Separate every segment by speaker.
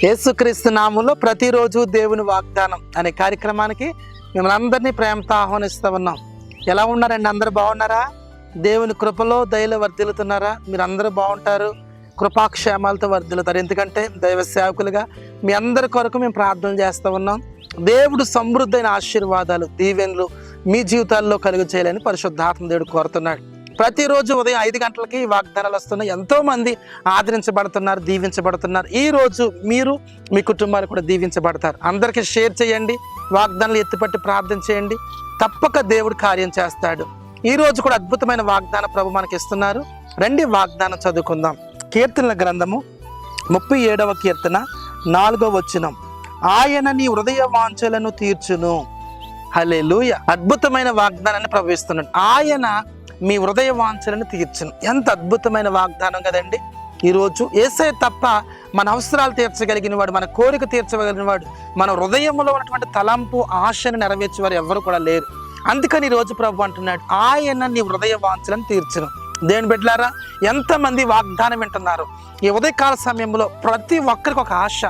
Speaker 1: యేసుక్రీస్తు నామములో ప్రతిరోజు దేవుని వాగ్దానం అనే కార్యక్రమానికి మిమ్మల్ని అందరినీ ప్రేమతో ఆహ్వానిస్తూ ఉన్నాం. ఎలా ఉన్నారండి? అందరూ బాగున్నారా? దేవుని కృపలో దయలో వర్ధిల్లుతున్నారా? మీరు అందరూ బాగుంటారు, కృపాక్షేమాలతో వర్ధిల్లుతారు. ఎందుకంటే దైవ సేవకులుగా మీ అందరి కొరకు మేము ప్రార్థన చేస్తూ ఉన్నాం. దేవుడు సమృద్ధైన ఆశీర్వాదాలు, దీవెనలు మీ జీవితాల్లో కలుగు చేయాలని పరిశుద్ధాత్మ దేవుడు కోరుతున్నాడు. ప్రతిరోజు ఉదయం 5 గంటలకి వాగ్దానాలు వస్తున్నాయి. ఎంతోమంది ఆదరించబడుతున్నారు, దీవించబడుతున్నారు. ఈరోజు మీరు మీ కుటుంబాలు కూడా దీవించబడతారు. అందరికీ షేర్ చేయండి, వాగ్దానాలు ఎత్తిపట్టి ప్రార్థన చేయండి. తప్పక దేవుడు కార్యం చేస్తాడు. ఈరోజు కూడా అద్భుతమైన వాగ్దాన ప్రభు మనకి ఇస్తున్నారు. రండి వాగ్దానం చదువుకుందాం. కీర్తనల గ్రంథము 37వ కీర్తన 4వ వచనం. ఆయన నీ హృదయ వాంఛలను తీర్చును. హల్లెలూయా. అద్భుతమైన వాగ్దానాన్ని ప్రభు ఇస్తున్నాడు. ఆయన మీ హృదయ వాంఛలను తీర్చును. ఎంత అద్భుతమైన వాగ్దానం కదండి. ఈరోజు యేసయ్య తప్ప మన అవసరాలు తీర్చగలిగిన వాడు, మన కోరిక తీర్చగలిగిన వాడు, మన హృదయంలో ఉన్నటువంటి తలంపు ఆశను నెరవేర్చేవారు ఎవరు కూడా లేరు. అందుకని ఈరోజు ప్రభు అంటున్నాడు, ఆయన నీ హృదయ వాంఛలను తీర్చును. దేవుని బిడ్డలారా, ఎంతమంది వాగ్దానం వింటున్నారు? ఈ ఉదయకాల సమయంలో ప్రతి ఒక్కరికి ఒక ఆశ,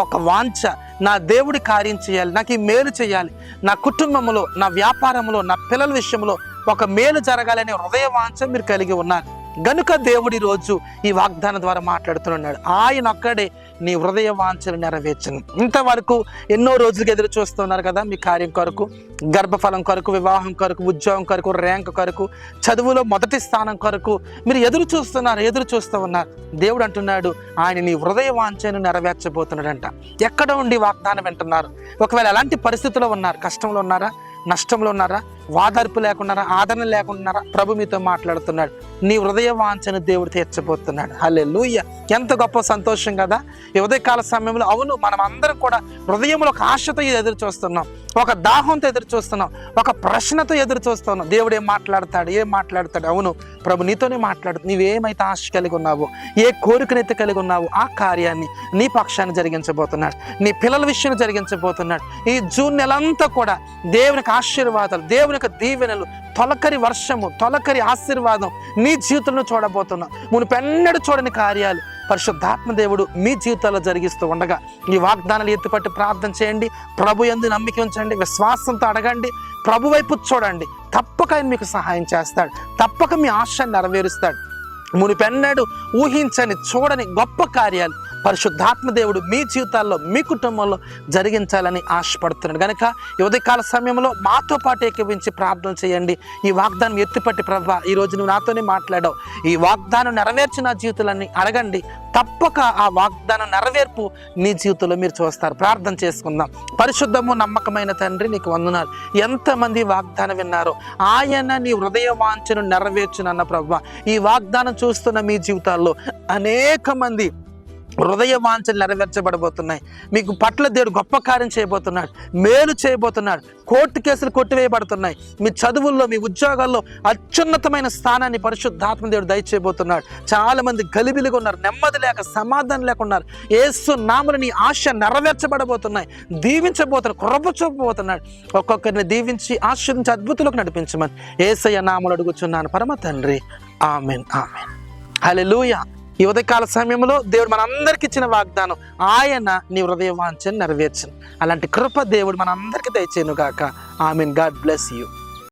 Speaker 1: ఒక వాంఛ, నా దేవుడి కార్యం చేయాలి, నాకు ఈ మేలు చేయాలి, నా కుటుంబంలో, నా వ్యాపారంలో, నా పిల్లల విషయంలో ఒక మేలు జరగాలనే హృదయ వాంఛ మీరు కలిగి ఉన్నారు. గనుక దేవుడి రోజు ఈ వాగ్దానం ద్వారా మాట్లాడుతున్నాడు. ఆయన ఒక్కడే నీ హృదయ వాంఛను నెరవేర్చను. ఇంతవరకు ఎన్నో రోజులకు ఎదురు చూస్తున్నారు కదా, మీ కార్యం కొరకు, గర్భఫలం కొరకు, వివాహం కొరకు, ఉద్యోగం కొరకు, ర్యాంక్ కొరకు, చదువులో మొదటి స్థానం కొరకు మీరు ఎదురు చూస్తూ ఉన్నారు. దేవుడు అంటున్నాడు, ఆయన నీ హృదయ వాంఛను నెరవేర్చబోతున్నాడంట. ఎక్కడ ఉండి వాగ్దానం వింటున్నారు? ఒకవేళ ఎలాంటి పరిస్థితుల్లో ఉన్నారు? కష్టంలో ఉన్నారా? నష్టంలో ఉన్నారా? వాదార్పు లేకున్నారా? ఆదరణ లేకున్నారా? ప్రభు మీతో మాట్లాడుతున్నాడు. నీ హృదయ వాంఛను దేవుడు తీర్చబోతున్నాడు. హల్లెలూయా. ఎంత గొప్ప సంతోషం కదా ఈ ఉదయకాల సమయంలో. అవును, మనం అందరం కూడా హృదయంలో ఒక ఆశతో ఎదురు చూస్తున్నాం, ఒక దాహంతో ఎదురు చూస్తున్నాం, ఒక ప్రశ్నతో ఎదురు చూస్తున్నాం. దేవుడు ఏం మాట్లాడతాడు? అవును, ప్రభు నీతోనే మాట్లాడు. నీవేమైతే ఆశ కలిగి ఉన్నావో, ఏ కోరికనైతే కలిగి ఉన్నావో ఆ కార్యాన్ని నీ పక్షాన్ని జరిగించబోతున్నాడు. నీ పిల్లల విషయం జరిగించబోతున్నాడు. ఈ జూన్ నెలంతా కూడా దేవునికి ఆశీర్వాదాలు, దేవుని యొక్క దీవెనలు, తొలకరి వర్షము, తొలకరి ఆశీర్వాదం నీ జీవితంలో చూడబోతున్నాం. మునుపెన్నడూ చూడని కార్యాలు పరిశుద్ధాత్మ దేవుడు మీ జీవితాల్లో జరిగిస్తూ ఉండగా ఈ వాగ్దానాలు ఎత్తిపట్టి ప్రార్థన చేయండి. ప్రభు యందు నమ్మిక ఉంచండి, విశ్వాసంతో అడగండి, ప్రభు వైపు చూడండి. తప్పక ఆయన మీకు సహాయం చేస్తాడు. తప్పక మీ ఆశను నెరవేరుస్తాడు. మునిపెన్నడూ ఊహించని, చూడని గొప్ప కార్యాలు పరిశుద్ధాత్మ దేవుడు మీ జీవితాల్లో, మీ కుటుంబంలో జరిగించాలని ఆశపడుతున్నాడు. కనుక ఈ ఉదయకాల సమయంలో మాతో పాటు ఏకీవించి ప్రార్థన చేయండి. ఈ వాగ్దానం ఎత్తిపట్టి, ప్రభా ఈరోజు నువ్వు నాతోనే మాట్లాడావు, ఈ వాగ్దానం నెరవేర్చిన జీవితాలన్నీ అడగండి. తప్పక ఆ వాగ్దానం నెరవేర్పు నీ జీవితంలో మీరు చూస్తారు. ప్రార్థన చేసుకుందాం. పరిశుద్ధము నమ్మకమైన తండ్రి, నీకు వందనాలు. ఎంతమంది వాగ్దానం విన్నారో, ఆయన నీ హృదయ వాంఛను నెరవేర్చునన్న ప్రభువా, ఈ వాగ్దానం చూస్తున్న మీ జీవితాల్లో అనేక మంది హృదయ వాంఛలు నెరవేర్చబడబోతున్నాయి. మీకు పట్ల దేవుడు గొప్ప కార్యం చేయబోతున్నాడు, మేలు చేయబోతున్నాడు. కోర్టు కేసులు కొట్టివేయబడుతున్నాయి. మీ చదువుల్లో, మీ ఉద్యోగాల్లో అత్యున్నతమైన స్థానాన్ని పరిశుద్ధాత్మ దేవుడు దయచేయబోతున్నాడు. చాలా మంది గలిబిలిగా ఉన్నారు, నెమ్మది లేక, సమాధానం లేకున్నారు. యేసు నామమున నీ ఆశ నెరవేర్చబడబోతున్నాయి, దీవించబోతున్నాడు, కృప చూపబోతున్నాడు. ఒక్కొక్కరిని దీవించి ఆశీర్వదించి అద్భుతులకు నడిపించమని యేసయ్య నామములో అడుగుచున్నాను పరమ తండ్రి. Amen, amen. హల్లెలూయా. ఈ ఉదయకాల సమయంలో దేవుడు మనందరికి ఇచ్చిన వాగ్దానం, ఆయన నీ హృదయ వాంఛను నెరవేర్చును. అలాంటి కృప దేవుడు మనందరికీ దయచేయును గాక. ఆమెన్. God bless you.